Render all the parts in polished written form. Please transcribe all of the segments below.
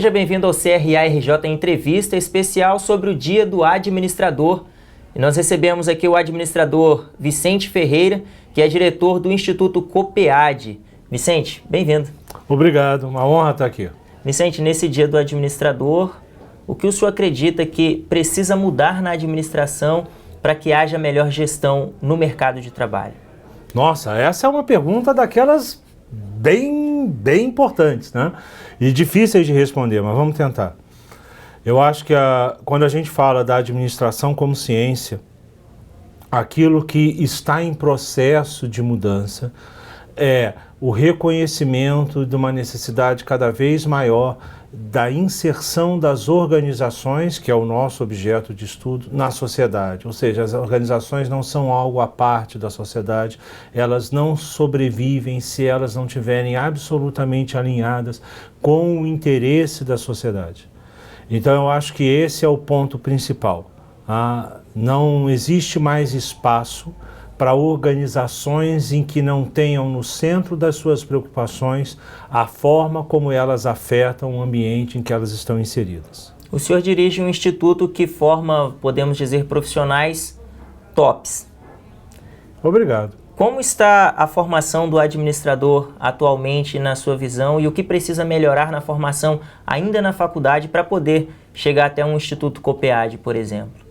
Seja bem-vindo ao CRA-RJ Entrevista especial sobre o Dia do Administrador. E nós recebemos aqui o administrador Vicente Ferreira, que é diretor do Instituto COPEAD. Vicente, bem-vindo. Obrigado, uma honra estar aqui. Vicente, nesse Dia do Administrador, o que o senhor acredita que precisa mudar na administração para que haja melhor gestão no mercado de trabalho? Nossa, essa é uma pergunta daquelas bem importantes, né? E difíceis de responder, mas vamos tentar. Eu acho que quando a gente fala da administração como ciência, aquilo que está em processo de mudança é o reconhecimento de uma necessidade cada vez maior da inserção das organizações, que é o nosso objeto de estudo, na sociedade. Ou seja, as organizações não são algo à parte da sociedade, elas não sobrevivem se elas não estiverem absolutamente alinhadas com o interesse da sociedade. Então eu acho que esse é o ponto principal. Não existe mais espaço para organizações em que não tenham no centro das suas preocupações a forma como elas afetam o ambiente em que elas estão inseridas. O senhor dirige um instituto que forma, podemos dizer, profissionais tops. Obrigado. Como está a formação do administrador atualmente na sua visão e o que precisa melhorar na formação ainda na faculdade para poder chegar até um Instituto COPEAD, por exemplo?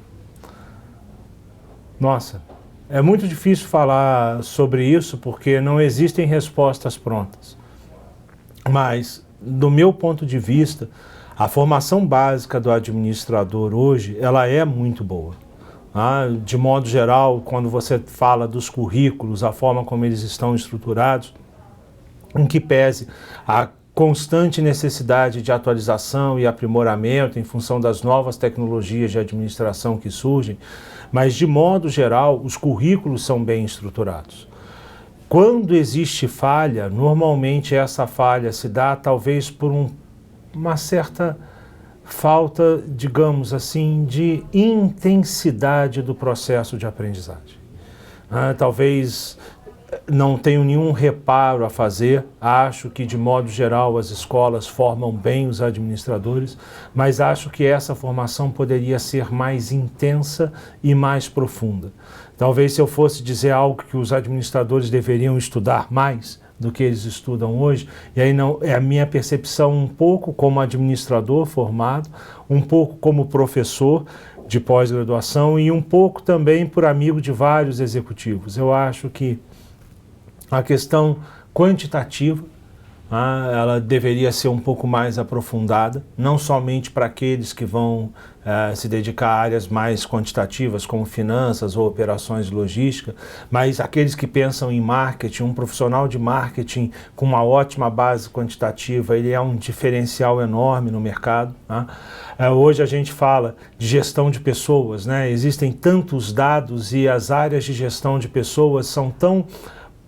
Nossa, é muito difícil falar sobre isso porque não existem respostas prontas. Mas, do meu ponto de vista, a formação básica do administrador hoje, ela é muito boa. De modo geral, quando você fala dos currículos, a forma como eles estão estruturados, em que pese a constante necessidade de atualização e aprimoramento em função das novas tecnologias de administração que surgem, mas de modo geral os currículos são bem estruturados. Quando existe falha, normalmente essa falha se dá talvez por uma certa falta, digamos assim, de intensidade do processo de aprendizagem. Talvez não tenho nenhum reparo a fazer, acho que de modo geral as escolas formam bem os administradores, mas acho que essa formação poderia ser mais intensa e mais profunda. Talvez se eu fosse dizer algo que os administradores deveriam estudar mais do que eles estudam hoje, e aí não é a minha percepção um pouco como administrador formado, um pouco como professor de pós-graduação e um pouco também por amigo de vários executivos. Eu acho que a questão quantitativa, ela deveria ser um pouco mais aprofundada, não somente para aqueles que vão se dedicar a áreas mais quantitativas, como finanças ou operações de logística, mas aqueles que pensam em marketing. Um profissional de marketing com uma ótima base quantitativa, ele é um diferencial enorme no mercado. Hoje a gente fala de gestão de pessoas, né? Existem tantos dados e as áreas de gestão de pessoas são tão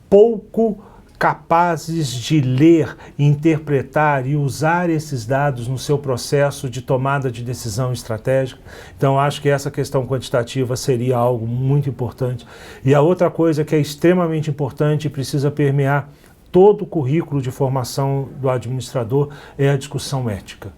pouco capazes de ler, interpretar e usar esses dados no seu processo de tomada de decisão estratégica. Então, acho que essa questão quantitativa seria algo muito importante. E a outra coisa que é extremamente importante e precisa permear todo o currículo de formação do administrador é a discussão ética.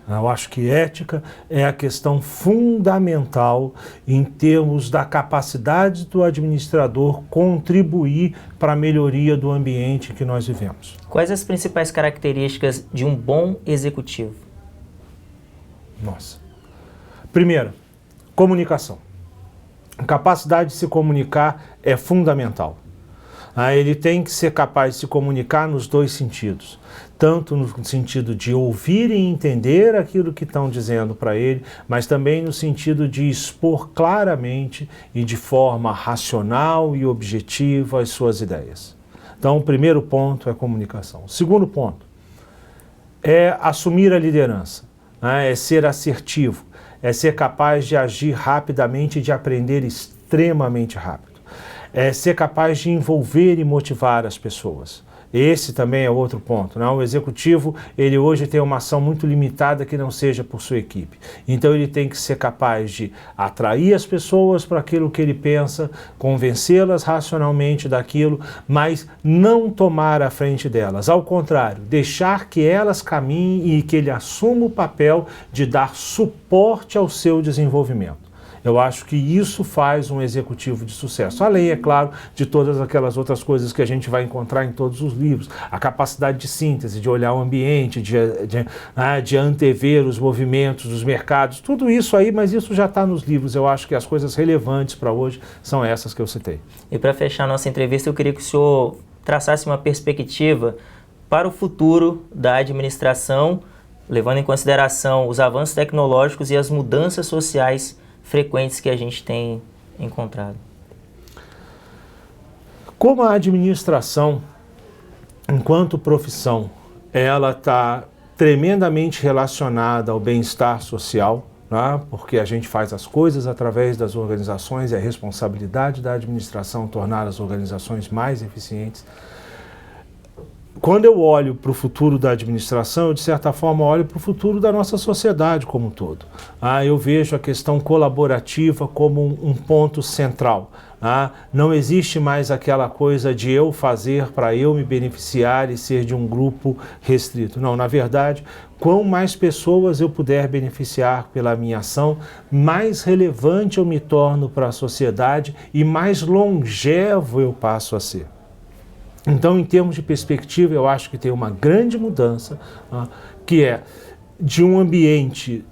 Eu acho que ética é a questão fundamental em termos da capacidade do administrador contribuir para a melhoria do ambiente que nós vivemos. Quais as principais características de um bom executivo? Nossa. Primeiro, comunicação. A capacidade de se comunicar é fundamental. Ele tem que ser capaz de se comunicar nos dois sentidos, tanto no sentido de ouvir e entender aquilo que estão dizendo para ele, mas também no sentido de expor claramente e de forma racional e objetiva as suas ideias. Então, o primeiro ponto é comunicação. O segundo ponto é assumir a liderança, é ser assertivo, é ser capaz de agir rapidamente e de aprender extremamente rápido. É ser capaz de envolver e motivar as pessoas. Esse também é outro ponto, né? O executivo, ele hoje tem uma ação muito limitada que não seja por sua equipe. Então ele tem que ser capaz de atrair as pessoas para aquilo que ele pensa, convencê-las racionalmente daquilo, mas não tomar a frente delas. Ao contrário, deixar que elas caminhem e que ele assuma o papel de dar suporte ao seu desenvolvimento. Eu acho que isso faz um executivo de sucesso. Além, é claro, de todas aquelas outras coisas que a gente vai encontrar em todos os livros. A capacidade de síntese, de olhar o ambiente, de antever os movimentos dos mercados, tudo isso aí, mas isso já está nos livros. Eu acho que as coisas relevantes para hoje são essas que eu citei. E para fechar a nossa entrevista, eu queria que o senhor traçasse uma perspectiva para o futuro da administração, levando em consideração os avanços tecnológicos e as mudanças sociais frequentes que a gente tem encontrado. Como a administração, enquanto profissão, ela está tremendamente relacionada ao bem-estar social, né? Porque a gente faz as coisas através das organizações e a responsabilidade da administração tornar as organizações mais eficientes. Quando eu olho para o futuro da administração, eu, de certa forma, olho para o futuro da nossa sociedade como um todo. Eu vejo a questão colaborativa como um ponto central. Não existe mais aquela coisa de eu fazer para eu me beneficiar e ser de um grupo restrito. Não, na verdade, quanto mais pessoas eu puder beneficiar pela minha ação, mais relevante eu me torno para a sociedade e mais longevo eu passo a ser. Então, em termos de perspectiva, eu acho que tem uma grande mudança, que é de um ambiente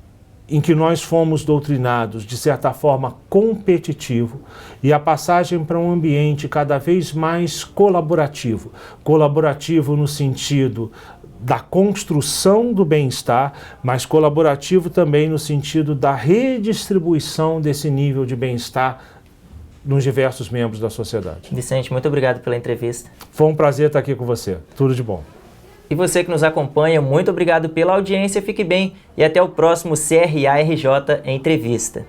em que nós fomos doutrinados, de certa forma, competitivo, e a passagem para um ambiente cada vez mais colaborativo. Colaborativo no sentido da construção do bem-estar, mas colaborativo também no sentido da redistribuição desse nível de bem-estar nos diversos membros da sociedade. Vicente, muito obrigado pela entrevista. Foi um prazer estar aqui com você. Tudo de bom. E você que nos acompanha, muito obrigado pela audiência, fique bem e até o próximo CRA RJ Entrevista.